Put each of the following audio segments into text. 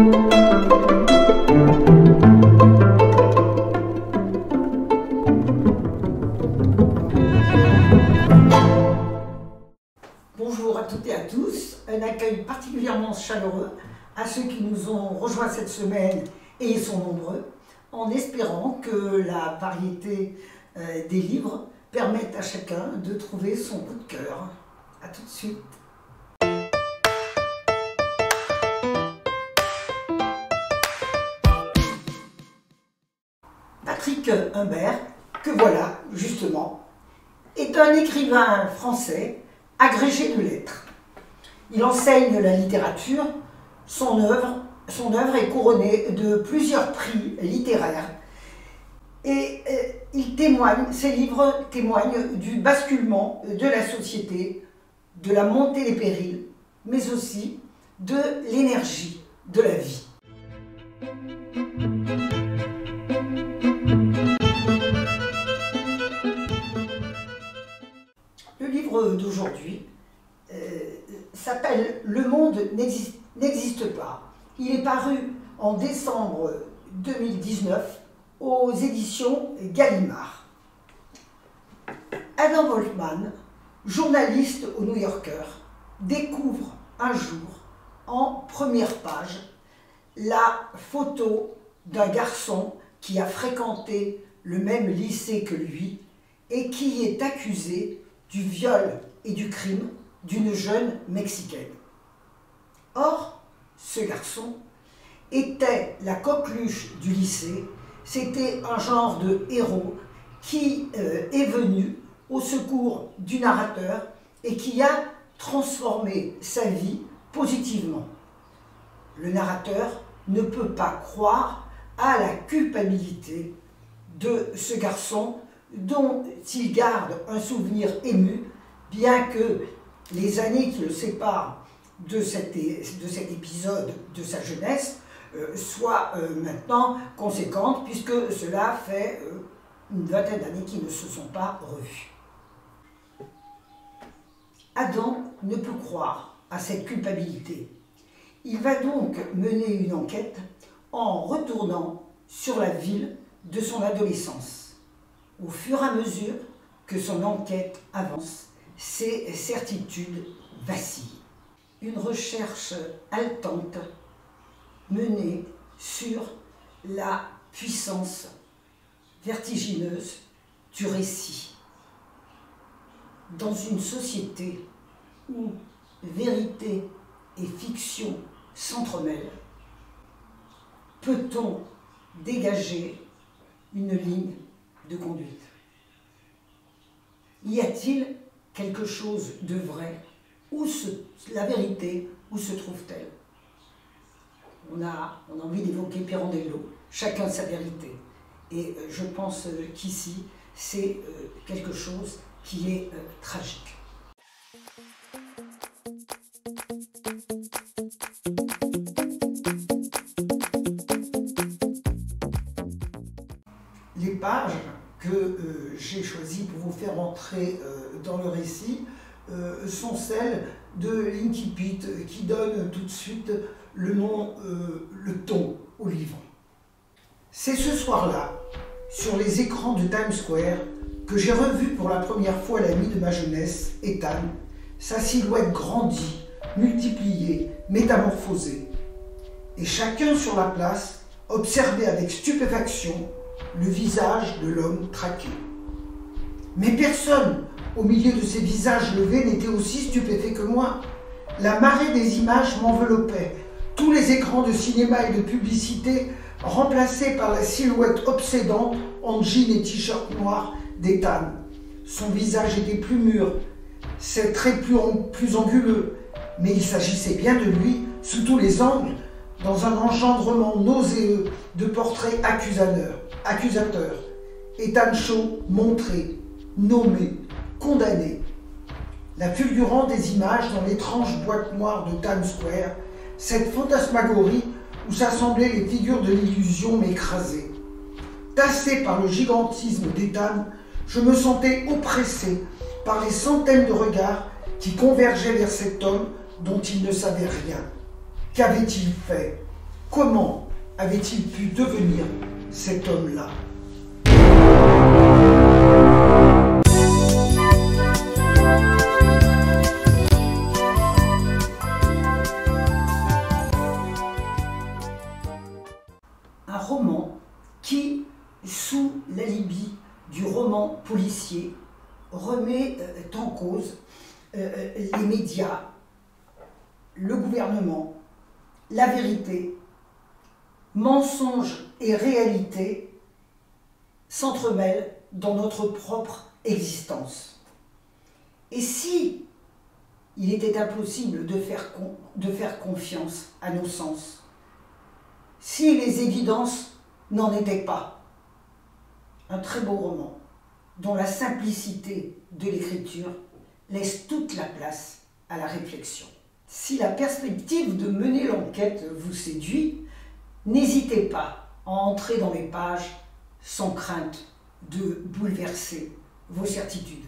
Bonjour à toutes et à tous, un accueil particulièrement chaleureux à ceux qui nous ont rejoints cette semaine, et ils sont nombreux, en espérant que la variété des livres permette à chacun de trouver son coup de cœur. A tout de suite. Patrick Humbert, que voilà justement, est un écrivain français agrégé de lettres. Il enseigne la littérature, son œuvre est couronnée de plusieurs prix littéraires et ses livres témoignent du basculement de la société, de la montée des périls, mais aussi de l'énergie de la vie. Le livre d'aujourd'hui s'appelle « Le monde n'existe pas ». Il est paru en décembre 2019 aux éditions Gallimard. Adam Wolfman, journaliste au New Yorker, découvre un jour, en première page, la photo d'un garçon qui a fréquenté le même lycée que lui et qui est accusé du viol et du crime d'une jeune Mexicaine. Or, ce garçon était la coqueluche du lycée, c'était un genre de héros qui est venu au secours du narrateur et qui a transformé sa vie positivement. Le narrateur ne peut pas croire à la culpabilité de ce garçon dont il garde un souvenir ému, bien que les années qui le séparent de cet épisode de sa jeunesse soient maintenant conséquentes, puisque cela fait une vingtaine d'années qu'ils ne se sont pas revus. Adam ne peut croire à cette culpabilité. Il va donc mener une enquête en retournant sur la ville de son adolescence. Au fur et à mesure que son enquête avance, ses certitudes vacillent. Une recherche haletante menée sur la puissance vertigineuse du récit. Dans une société où vérité et fiction s'entremêlent, peut-on dégager une ligne de conduite? Y a-t-il quelque chose de vrai? La vérité, où se trouve-t-elle? On a envie d'évoquer Pirandello, chacun sa vérité. Et je pense qu'ici, c'est quelque chose qui est tragique. Les pages que j'ai choisies pour vous faire entrer dans le récit sont celles de l'incipit qui donne tout de suite le nom, le ton au livre. C'est ce soir-là, sur les écrans de Times Square, que j'ai revu pour la première fois l'ami de ma jeunesse, Ethan, sa silhouette grandie, multipliée, métamorphosée. Et chacun sur la place observait avec stupéfaction le visage de l'homme traqué. Mais personne, au milieu de ces visages levés, n'était aussi stupéfait que moi. La marée des images m'enveloppait. Tous les écrans de cinéma et de publicité remplacés par la silhouette obsédante en jean et t-shirt noir d'Ethan. Son visage était plus mûr, ses traits plus anguleux, mais il s'agissait bien de lui sous tous les angles, dans un engendrement nauséeux de portraits accusateurs. Ethan Shaw montré, nommé, condamné. La fulgurance des images dans l'étrange boîte noire de Times Square, cette fantasmagorie où s'assemblaient les figures de l'illusion m'écrasait. Tassé par le gigantisme d'Ethan, je me sentais oppressé par les centaines de regards qui convergeaient vers cet homme dont il ne savait rien. Qu'avait-il fait? Comment avait-il pu devenir cet homme-là? Un roman qui, sous l'alibi du roman policier, remet en cause les médias, le gouvernement, la vérité, mensonges et réalité s'entremêlent dans notre propre existence. Et si il était impossible de faire confiance à nos sens, si les évidences n'en étaient pas, un très beau roman dont la simplicité de l'écriture laisse toute la place à la réflexion. Si la perspective de mener l'enquête vous séduit, n'hésitez pas à entrer dans les pages sans crainte de bouleverser vos certitudes.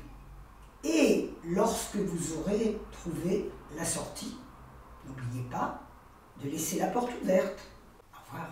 Et lorsque vous aurez trouvé la sortie, n'oubliez pas de laisser la porte ouverte. Au revoir.